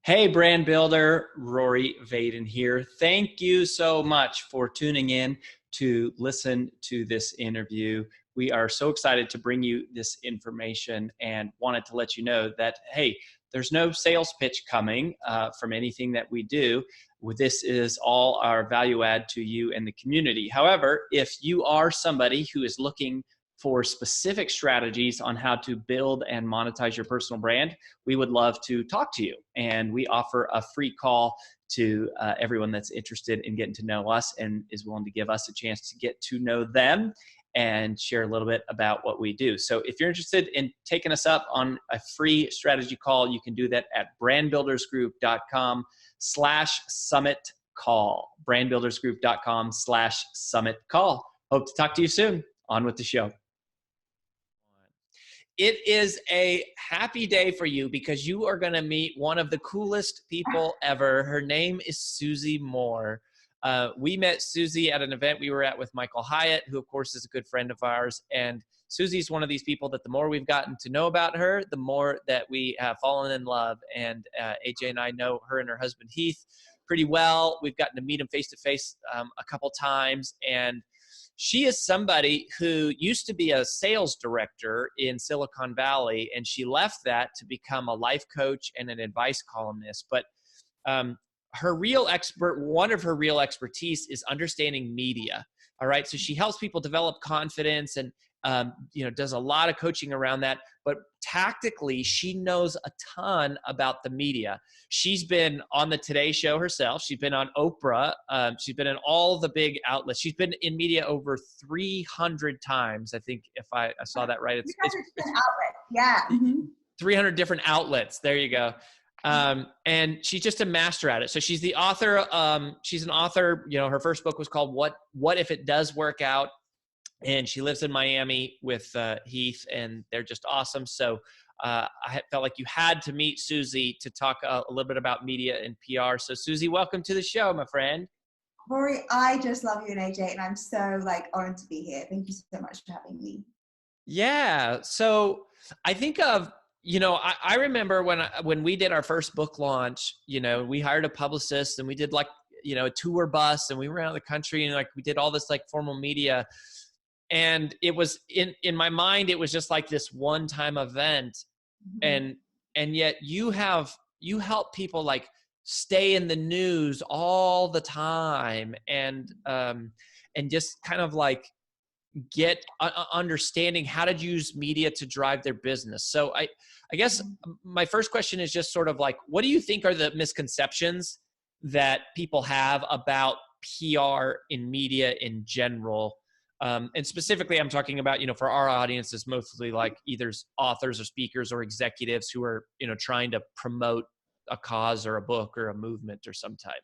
Hey, brand builder, Rory Vaden here. Thank you so much for tuning in to listen to this interview. We are so excited to bring you this information and wanted to let you know that, hey, there's no sales pitch coming from anything that we do. This is all our value add to you and the community. However, if you are somebody who is looking for specific strategies on how to build and monetize your personal brand, we would love to talk to you. And we offer a free call to everyone that's interested in getting to know us and is willing to give us a chance to get to know them and share a little bit about what we do. So if you're interested in taking us up on a free strategy call, you can do that at brandbuildersgroup.com/summit call. brandbuildersgroup.com/summit call. Hope to talk to you soon. On with the show. It is a happy day for you because you are going to meet one of the coolest people ever. Her name is Susie Moore. We met Susie at an event we were at with Michael Hyatt, who of course is a good friend of ours. And Susie's one of these people that the more we've gotten to know about her, the more that we have fallen in love. And AJ and I know her and her husband Heath pretty well. We've gotten to meet him face to face a couple times. And she is somebody who used to be a sales director in Silicon Valley, and she left that to become a life coach and an advice columnist. But one of her real expertise is understanding media. All right. So she helps people develop confidence and, does a lot of coaching around that. But tactically, she knows a ton about the media. She's been on the Today Show herself. She's been on Oprah. She's been in all the big outlets. She's been in media over 300 times. I think if I saw that right, it's outlets. Yeah. 300 different outlets. There you go. And she's just a master at it. So she's the author. She's an author. Her first book was called What If It Does Work Out? And she lives in Miami with Heath, and they're just awesome. So I felt like you had to meet Susie to talk a little bit about media and PR. So Susie, welcome to the show, my friend. Rory, I just love you and AJ, and I'm so honored to be here. Thank you so much for having me. Yeah. So I think of, I remember when we did our first book launch, we hired a publicist and we did a tour bus, and we went around the country and we did all this formal media. And it was in my mind, it was just like this one-time event. Mm-hmm. And yet you help people stay in the news all the time and just kind of get understanding how to use media to drive their business. So I guess my first question is just sort of what do you think are the misconceptions that people have about PR in media in general? And specifically, I'm talking about, for our audience, it's mostly either authors or speakers or executives who are, trying to promote a cause or a book or a movement or some type.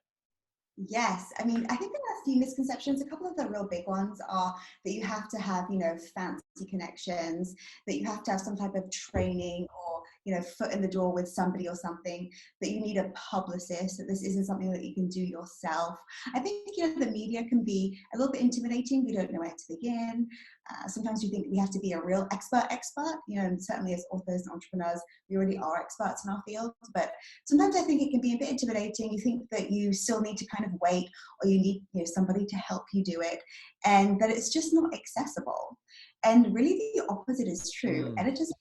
Yes. I mean, I think there are a few misconceptions. A couple of the real big ones are that you have to have, fancy connections, that you have to have some type of training or, foot in the door with somebody or something, that you need a publicist, that this isn't something that you can do yourself. I think, the media can be a little bit intimidating. We don't know where to begin. Sometimes you think we have to be a real expert, and certainly as authors and entrepreneurs, we already are experts in our field. But sometimes I think it can be a bit intimidating. You think that you still need to kind of wait, or you need somebody to help you do it, and that it's just not accessible. And really the opposite is true. Editors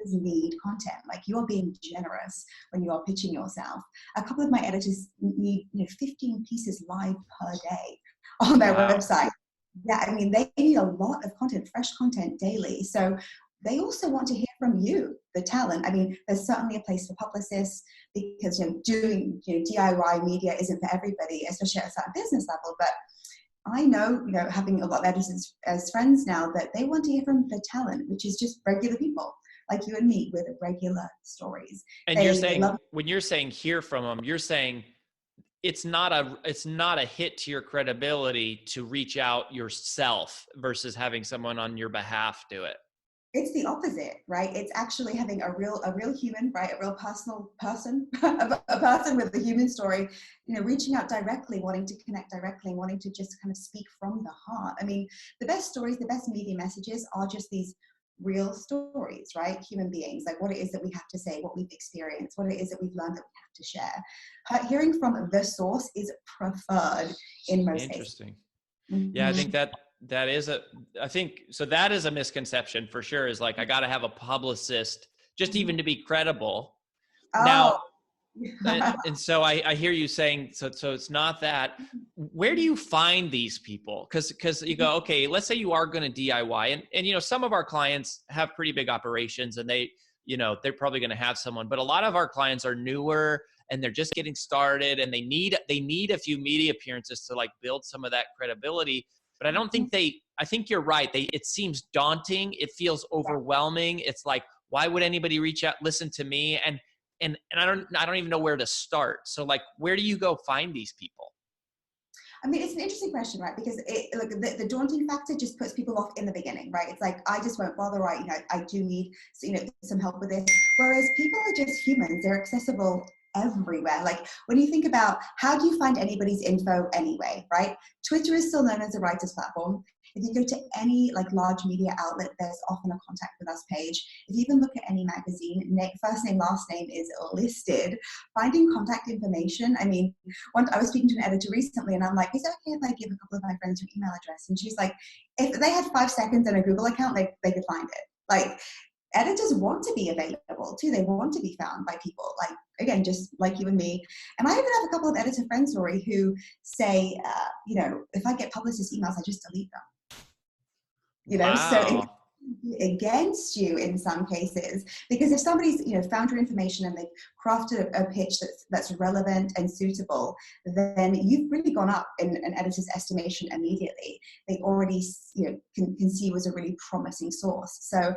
need content. You are being generous when you are pitching yourself. A couple of my editors need 15 pieces live per day on their website. Yeah, I mean, they need a lot of content, fresh content daily. So they also want to hear from you, the talent. I mean, there's certainly a place for publicists because doing DIY media isn't for everybody, especially at a business level. But I know, having a lot of editors as friends now, that they want to hear from the talent, which is just regular people like you and me with regular stories. And when you're saying hear from them, you're saying it's not a hit to your credibility to reach out yourself versus having someone on your behalf do it. It's the opposite, right? It's actually having a real human, right? A real personal person, a person with a human story, reaching out directly, wanting to connect directly, wanting to just kind of speak from the heart. I mean, the best stories, the best media messages are just these real stories, right? Human beings, like what it is that we have to say, what we've experienced, what it is that we've learned that we have to share. Hearing from the source is preferred in most cases. Interesting. Yeah, I Mhm. think that is I think, so that is a misconception for sure, is like, I got to have a publicist just even to be credible. Now, Oh. and so I hear you saying, so it's not that. Where do you find these people? Because you go, okay, let's say you are going to DIY, and you know, some of our clients have pretty big operations, and they, you know, they're probably going to have someone, but a lot of our clients are newer and they're just getting started, and they need a few media appearances to like build some of that credibility. But I don't think I think you're right. It seems daunting. It feels overwhelming. It's like, why would anybody reach out, listen to me? And I don't even know where to start. So like, where do you go find these people? I mean, it's an interesting question, right? Because like the daunting factor just puts people off in the beginning, right? It's like, I just won't bother, right? You know, I do need, you know, some help with this. Whereas people are just humans; they're accessible everywhere. Like when you think about how do you find anybody's info anyway, right? Twitter is still known as a writer's platform. If you go to any like large media outlet, there's often a contact with us page. If you even look at any magazine, first name, last name is listed. Finding contact information. I mean, I was speaking to an editor recently, and I'm like, is it okay if I give a couple of my friends your email address? And she's like, if they had 5 seconds and a Google account, they could find it. Like, editors want to be available too. They want to be found by people, like, again, just like you and me. And I even have a couple of editor friends, Rory, who say, you know, if I get publicist emails, I just delete them. You know, so Wow. against you in some cases, because if somebody's, you know, found your information and they've crafted a pitch that's relevant and suitable, then you've really gone up in an editor's estimation immediately. They already, you know, can see you as a really promising source. So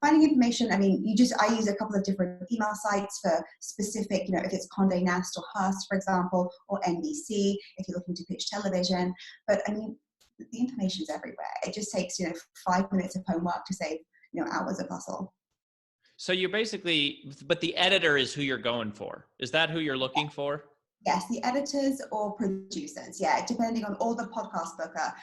finding information, I mean, I use a couple of different email sites for specific, you know, if it's Condé Nast or Hearst, for example, or NBC if you're looking to pitch television. But I mean, the information's everywhere. It just takes, you know, 5 minutes of homework to save, you know, hours of hustle. So you're basically, but the editor is who you're going for. Is that who you're looking for? Yes, the editors or producers. Yeah, depending on, all the podcast booker.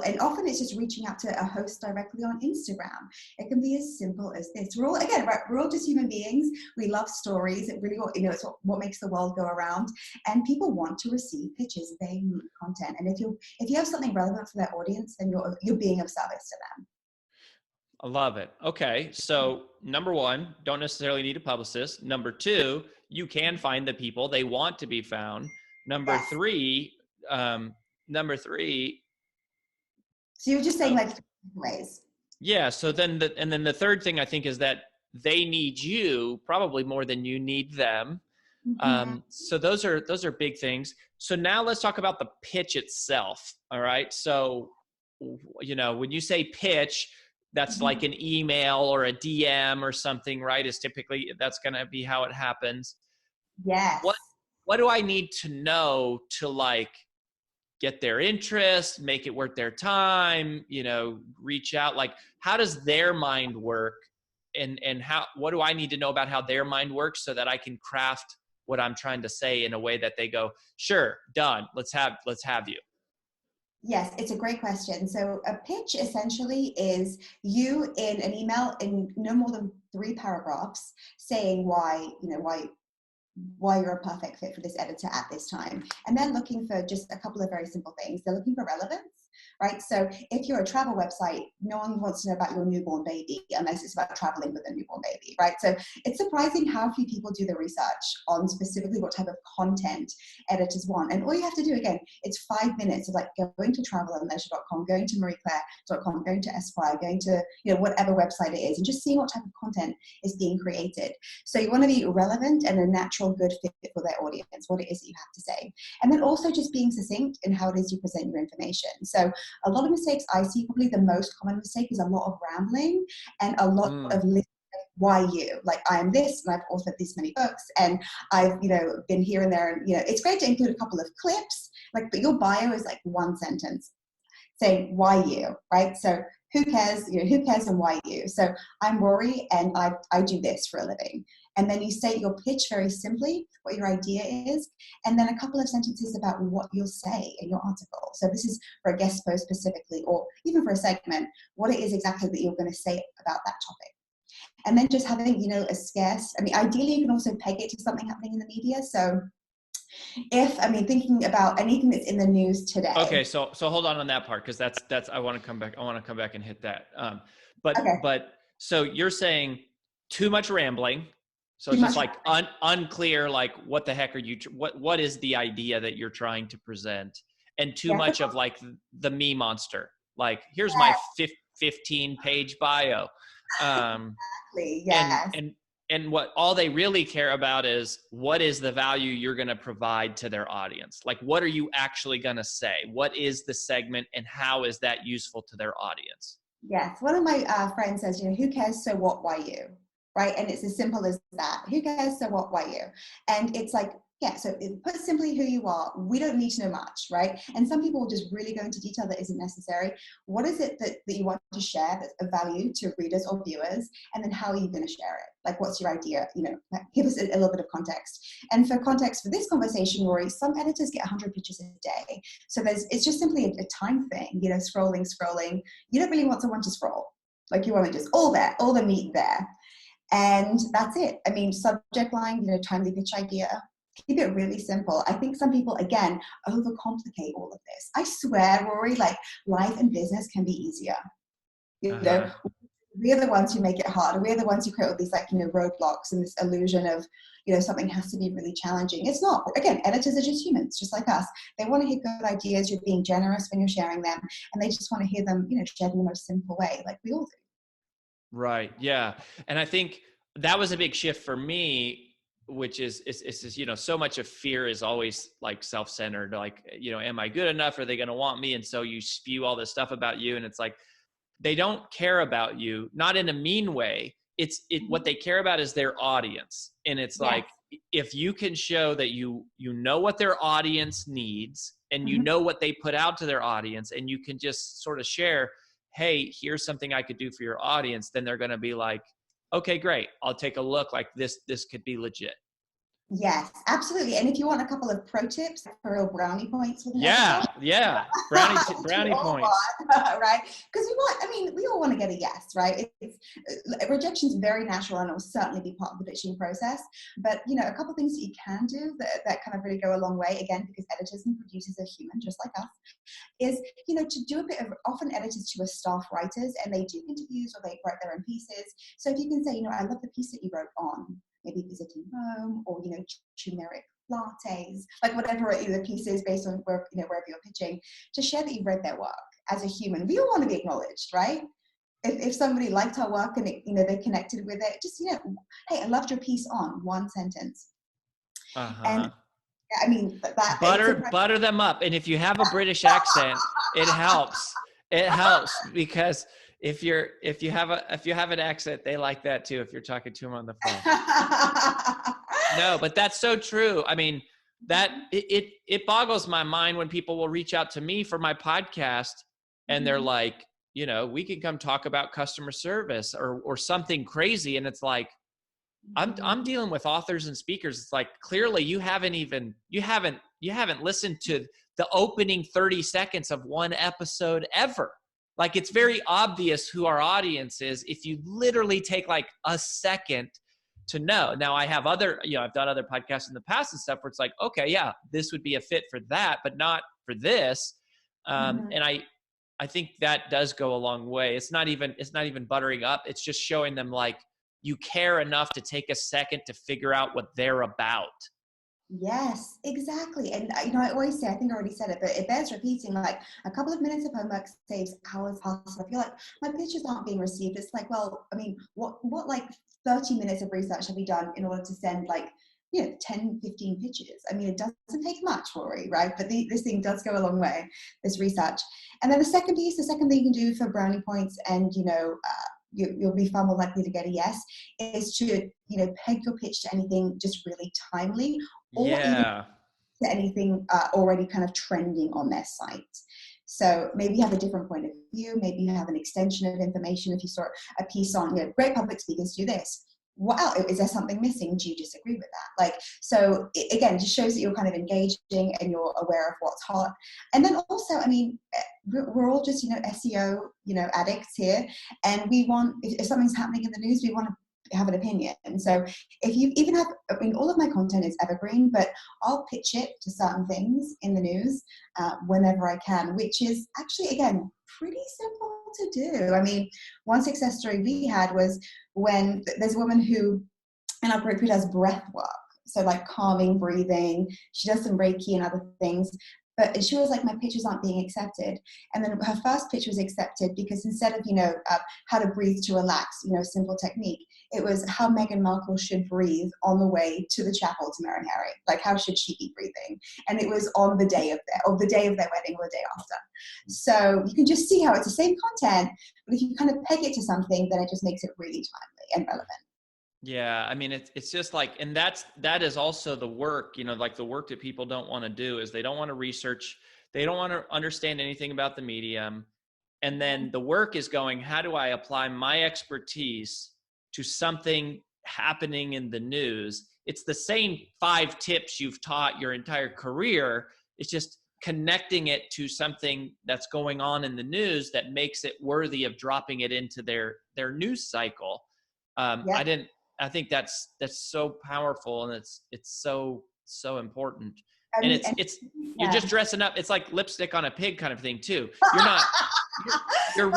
And often it's just reaching out to a host directly on Instagram. It can be as simple as this. We're all just human beings. We love stories. It really, you know, it's what makes the world go around. And people want to receive pitches. They need content. And if you have something relevant for their audience, then you're being of service to them. I love it. Okay. So number one, don't necessarily need a publicist. Number two, you can find the people, they want to be found. Number Yes. three, So you're just saying like ways. yeah. So then the third thing I think is that they need you probably more than you need them. Mm-hmm. So those are big things. So now let's talk about the pitch itself. All right. So, you know, when you say pitch, that's like an email or a DM or something, right? Is typically, that's going to be how it happens. Yes. What do I need to know to like get their interest, make it worth their time, you know, reach out? Like, how does their mind work? And what do I need to know about how their mind works so that I can craft what I'm trying to say in a way that they go, sure, done. Let's have you. Yes, it's a great question. So a pitch essentially is you in an email in no more than 3 paragraphs saying why you're a perfect fit for this editor at this time. And they're looking for just a couple of very simple things. They're looking for relevance, right? So if you're a travel website, no one wants to know about your newborn baby unless it's about traveling with a newborn baby, right? So it's surprising how few people do the research on specifically what type of content editors want. And all you have to do, again, it's 5 minutes of like going to travelandleisure.com, going to marieclaire.com, going to Esquire, going to, you know, whatever website it is, and just seeing what type of content is being created. So you want to be relevant and a natural good fit for their audience, what it is that you have to say. And then also just being succinct in how it is you present your information. So a lot of mistakes I see, probably the most common mistake is a lot of rambling and a lot of listing why you, like, I am this and I've authored this many books and I've, you know, been here and there. And, you know, it's great to include a couple of clips, like, but your bio is like 1 sentence saying why you, right? So who cares, who cares and why you? So I'm Rory and I do this for a living. And then you state your pitch very simply, what your idea is, and then a couple of sentences about what you'll say in your article. So this is for a guest post specifically, or even for a segment, what it is exactly that you're going to say about that topic. And then just having, a scarce, ideally you can also peg it to something happening in the media. So thinking about anything that's in the news today. Okay. So hold on that part. Cause that's, I want to come back and hit that. But so you're saying too much rambling. So it's just like unclear, like what the heck are you, what is the idea that you're trying to present? And too much of like the me monster, like here's my 15-page bio. Exactly. Yes. And what all they really care about is what is the value you're going to provide to their audience? Like, what are you actually going to say? What is the segment and how is that useful to their audience? Yes. One of my friends says, who cares? So what, why you? Right. And it's as simple as that. Who cares? So what, why you? And it's like, so put simply who you are. We don't need to know much, right? And some people will just really go into detail that isn't necessary. What is it that you want to share that's of value to readers or viewers? And then how are you going to share it? Like, what's your idea? Give us a little bit of context. And for context for this conversation, Rory, some editors get 100 pictures a day. So it's just simply a time thing, scrolling. You don't really want someone to scroll. Like, you want to just all the meat there. And that's it. Subject line, timely pitch idea. Keep it really simple. I think some people, again, overcomplicate all of this. I swear, Rory, like life and business can be easier. We're the ones who make it hard. We're the ones who create all these roadblocks and this illusion of, something has to be really challenging. It's not. Again, editors are just humans, just like us. They want to hear good ideas. You're being generous when you're sharing them. And they just want to hear them, shared in the most simple way, like we all do. Right. Yeah. And I think that was a big shift for me, which is so much of fear is always like self-centered, like, am I good enough? Are they going to want me? And so you spew all this stuff about you. And it's like, they don't care about you, not in a mean way. What they care about is their audience. And it's like, if you can show that you know what their audience needs and you know what they put out to their audience, and you can just sort of share, hey, here's something I could do for your audience, then they're going to be like, okay, great. I'll take a look. Like this could be legit. Yes, absolutely. And if you want a couple of pro tips for real brownie points with brownie points, right? Because we all want to get a yes, right? Rejection is very natural and it will certainly be part of the pitching process. But a couple of things that you can do that kind of really go a long way, again, because editors and producers are human, just like us, is to do a bit of, often editors to are staff writers and they do interviews or they write their own pieces. So if you can say, I love the piece that you wrote on maybe visiting Rome, or turmeric lattes, like whatever the piece is based on wherever you're pitching, to share that you've read their work. As a human, we all want to be acknowledged, right? If somebody liked our work and they connected with it, just hey, I loved your piece on one sentence. And butter them up. And if you have a British accent, it helps. It helps because if you have an accent, they like that too. If you're talking to them on the phone. No, but that's so true. That it boggles my mind when people will reach out to me for my podcast and they're like, we can come talk about customer service or something crazy. And it's like, I'm dealing with authors and speakers. It's like, clearly you haven't listened to the opening 30 seconds of one episode ever. Like, it's very obvious who our audience is if you literally take like a second to know. Now I have I've done other podcasts in the past and stuff where it's like, okay, yeah, this would be a fit for that, but not for this. And I think that does go a long way. It's not even buttering up. It's just showing them like you care enough to take a second to figure out what they're about. Yes, exactly. And I always say, I think I already said it, but it bears repeating, like a couple of minutes of homework saves hours past. I feel like my pitches aren't being received. It's like, well, what like 30 minutes of research have you done in order to send 10, 15 pitches? It doesn't take much, Rory, right? But this thing does go a long way, this research. And then the second thing you can do for brownie points and, you'll be far more likely to get a yes, is to, peg your pitch to anything just really timely or even to anything already kind of trending on their site. So maybe you have a different point of view. Maybe you have an extension of information. If you saw a piece on, great public speakers do this. Wow, is there something missing? Do you disagree with that? Like, so again, just shows that you're kind of engaging and you're aware of what's hot. And then also, I mean, we're all just, SEO, addicts here. And we want, if something's happening in the news, we want to have an opinion. And so if you even have, I mean, all of my content is evergreen, but I'll pitch it to certain things in the news whenever I can, which is actually, again, pretty simple to do. I mean, one success story we had was when there's a woman who in our group who does breath work. So like calming, breathing, she does some Reiki and other things. But she was like, my pictures aren't being accepted. And then her first picture was accepted because instead of, how to breathe to relax, simple technique, it was how Meghan Markle should breathe on the way to the chapel to marry Harry. Like, how should she be breathing? And it was on the day of the day of their wedding or the day after. So you can just see how it's the same content, but if you kind of peg it to something, then it just makes it really timely and relevant. Yeah, I mean, it's just like, and that is also the work, like the work that people don't want to do is they don't want to research, they don't want to understand anything about the medium. And then the work is going, how do I apply my expertise to something happening in the news? It's the same 5 tips you've taught your entire career. It's just connecting it to something that's going on in the news that makes it worthy of dropping it into their news cycle. Yeah. I think that's so powerful, and it's so important. I And mean, it's yeah. You're just dressing up. It's like lipstick on a pig kind of thing too. You're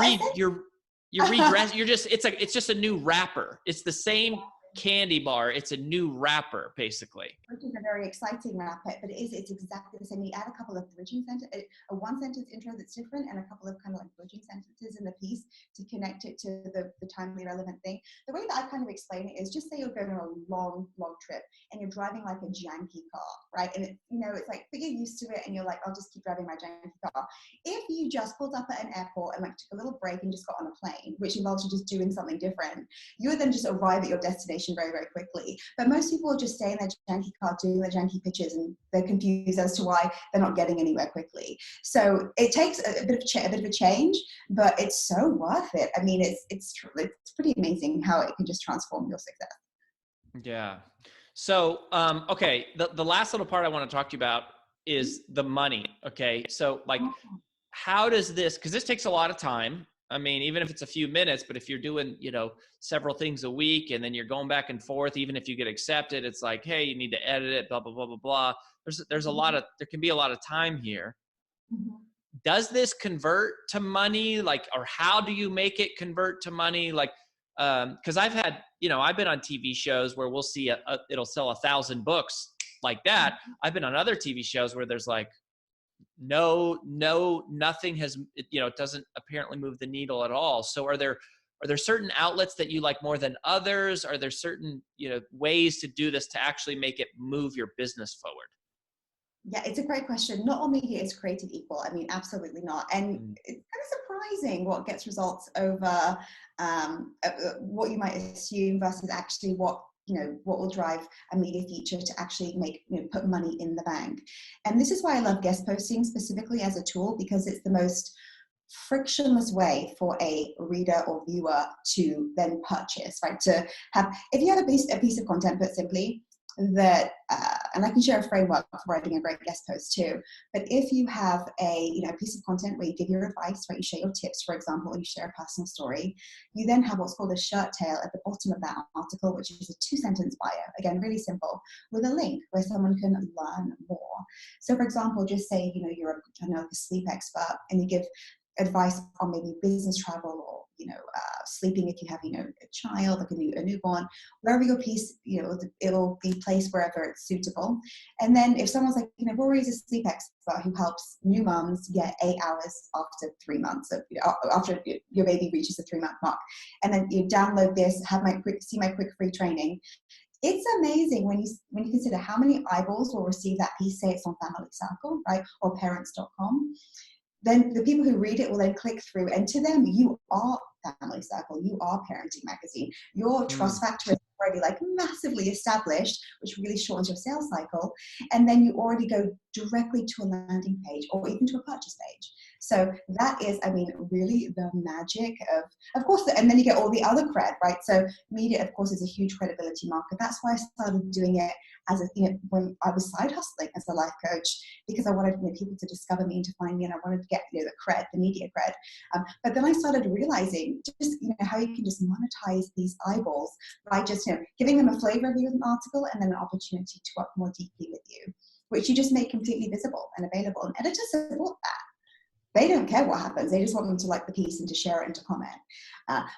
redress. It's just a new wrapper. It's the same candy bar. It's a new wrapper, basically. Which is a very exciting wrapper, but it's exactly the same. You add a couple of bridging sentences, a one sentence intro that's different, and a couple of kind of like bridging sentences in the piece to connect it to the timely relevant thing. The way that I kind of explain it is just say you're going on a long trip and you're driving like a janky car, right? And it's like, but you're used to it and you're like, I'll just keep driving my janky car. If you just pulled up at an airport and like took a little break and just got on a plane, which involves you just doing something different, you would then just arrive at your destination very, very quickly. But most people just stay in their janky car doing their janky pictures and they're confused as to why they're not getting anywhere quickly. So it takes a bit of a change, but it's so worth it. I mean, it's pretty amazing how it can just transform your success. Yeah. So, okay. The last little part I want to talk to you about is the money. Okay. So like, how does this, cause this takes a lot of time. I mean, even if it's a few minutes, but if you're doing, several things a week and then you're going back and forth, even if you get accepted, it's like, hey, you need to edit it, blah, blah, blah, blah, blah. There can be a lot of time here. Mm-hmm. Does this convert to money? Like, or how do you make it convert to money? Like, cause I've had, I've been on TV shows where we'll see it'll sell 1,000 books like that. Mm-hmm. I've been on other TV shows where there's like, nothing has, it doesn't apparently move the needle at all. So are there certain outlets that you like more than others? Are there certain, ways to do this to actually make it move your business forward? Yeah, it's a great question. Not all media is created equal. I mean, absolutely not. And it's kind of surprising what gets results over what you might assume versus actually what will drive a media feature to actually make, put money in the bank. And this is why I love guest posting specifically as a tool, because it's the most frictionless way for a reader or viewer to then purchase, right? To have, if you have a piece of content, put simply, that, and I can share a framework for writing a great guest post too, but if you have a piece of content where you give your advice, right, you share your tips, for example, or you share a personal story, you then have what's called a shirt tail at the bottom of that article, which is a 2-sentence bio, again, really simple, with a link where someone can learn more. So for example, just say, you're a sleep expert and you give advice on maybe business travel or sleeping if you have a child, like a newborn, wherever your piece, it'll be placed wherever it's suitable. And then if someone's like, Rory's a sleep expert who helps new moms get 8 hours after 3 months of after your baby reaches the 3-month mark, and then you download this, see my quick free training. It's amazing when you consider how many eyeballs will receive that piece. Say it's on Family Circle, right, or parents.com. Then the people who read it will then click through, and to them, you are Family Circle, you are Parenting Magazine. Your trust factor is already like massively established, which really shortens your sales cycle. And then you already go directly to a landing page or even to a purchase page. So that is, I mean, really the magic of course, and then you get all the other cred, right? So media, of course, is a huge credibility marker. That's why I started doing it as a, when I was side hustling as a life coach, because I wanted people to discover me and to find me, and I wanted to get the cred, the media cred. But then I started realizing just how you can just monetize these eyeballs by just giving them a flavor of your article and then an opportunity to work more deeply with you, which you just make completely visible and available. And editors support that. They don't care what happens. They just want them to like the piece and to share it and to comment.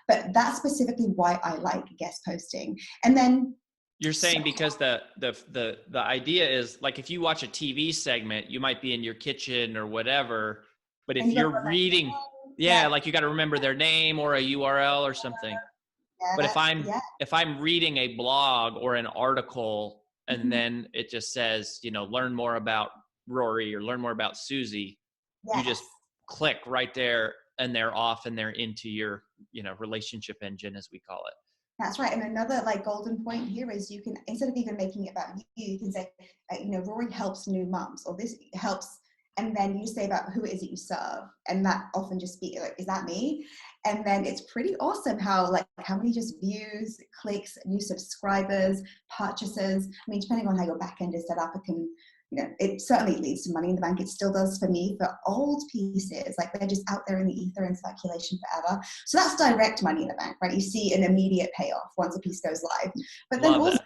But that's specifically why I like guest posting. And then you're saying because the idea is like, if you watch a TV segment, you might be in your kitchen or whatever, but if you're reading, like you got to remember their name or a URL or something. Yeah, but if I'm reading a blog or an article and then it just says, learn more about Rory or learn more about Susie, you just click right there and they're off and they're into your, relationship engine, as we call it. That's right. And another like golden point here is you can, instead of even making it about you can say, Rory helps new moms, or this helps. And then you say about who it is that you serve. And that often just be like, is that me? And then it's pretty awesome how many just views, clicks, new subscribers, purchases. I mean, depending on how your back end is set up, it can, it certainly leads to money in the bank. It still does for me for old pieces. Like they're just out there in the ether in circulation forever. So that's direct money in the bank, right? You see an immediate payoff once a piece goes live. But then also,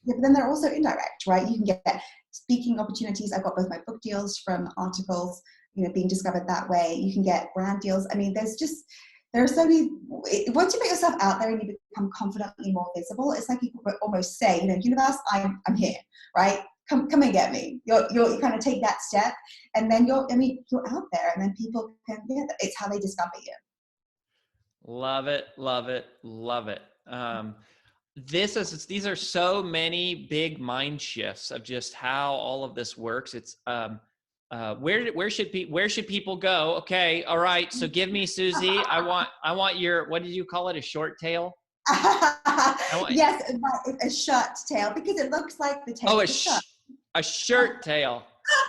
but then they're also indirect, right? You can get speaking opportunities. I've got both my book deals from articles, being discovered that way. You can get brand deals. I mean, there are so many, once you put yourself out there and you become confidently more visible, it's like you could almost say, universe, I'm here, right? Come and get me. You kind of take that step, and then you're out there, and then people can, it's how they discover you. Love it, love it, love it. These are so many big mind shifts of just how all of this works. It's where should people go? Okay, all right. So give me, Susie. I want your, what did you call it? A short tail? Yes, a shirt tail, because it looks like the tail. Oh, a shirt tail.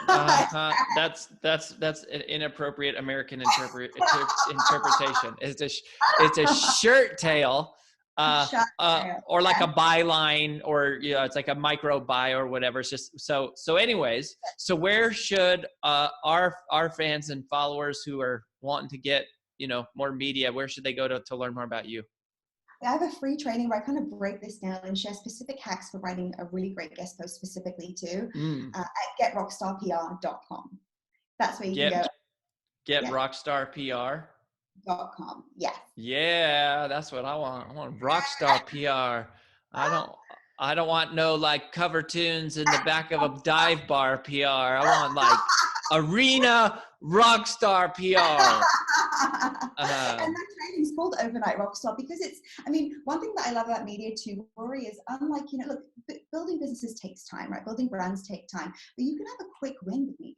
That's an inappropriate American interpretation. It's a shirt tail. Or like a byline, or it's like a micro buy or whatever. It's just so anyways, so where should our fans and followers who are wanting to get more media, where should they go to learn more about you? I have a free training where I kind of break this down and share specific hacks for writing a really great guest post specifically too, at getrockstarpr.com. That's where you can go. Getrockstarpr.com. Yes. Yeah, that's what I want. I want rockstar PR. I don't want no like cover tunes in the back of a dive bar PR. I want like arena rockstar PR. And that training is called Overnight Rockstar because one thing that I love about media too, Rory, is unlike, look, building businesses takes time, right? Building brands take time, but you can have a quick win with media.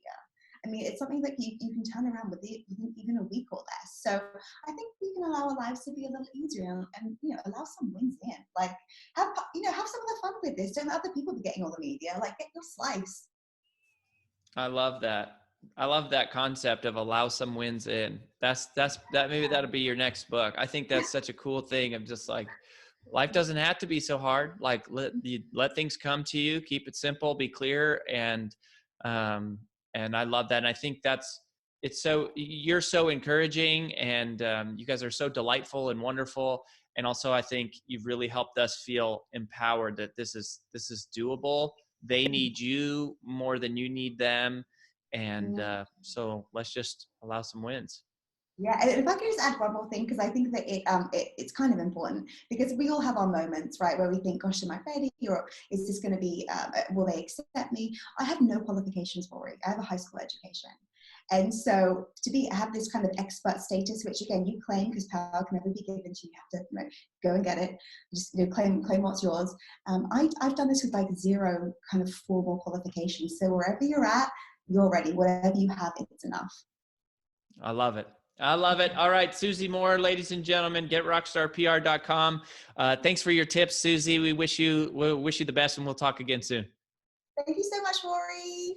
It's something that you can turn around with even a week or less. So I think we can allow our lives to be a little easier and allow some wins in. Like have some of the fun with this. Don't let other people be getting all the media. Like get your slice. I love that. I love that concept of allow some wins in. Maybe that'll be your next book. I think that's such a cool thing of just like, life doesn't have to be so hard. Like let things come to you, keep it simple, be clear. And I love that. And I think you're so encouraging, and you guys are so delightful and wonderful. And also I think you've really helped us feel empowered that this is doable. They need you more than you need them. And so let's just allow some wins. Yeah, and if I could just add one more thing, because I think that it's kind of important, because we all have our moments, right, where we think, gosh, am I ready? Or is this going to be, will they accept me? I have no qualifications for it. I have a high school education. And so have this kind of expert status, which again, you claim, because power can never be given to you. You have to go and get it. Just claim what's yours. I've done this with like zero kind of formal qualifications. So wherever you're at, you're ready. Whatever you have, it's enough. I love it. I love it. All right, Susie Moore, ladies and gentlemen, getrockstarpr.com. Thanks for your tips, Susie. We wish you the best, and we'll talk again soon. Thank you so much, Rory.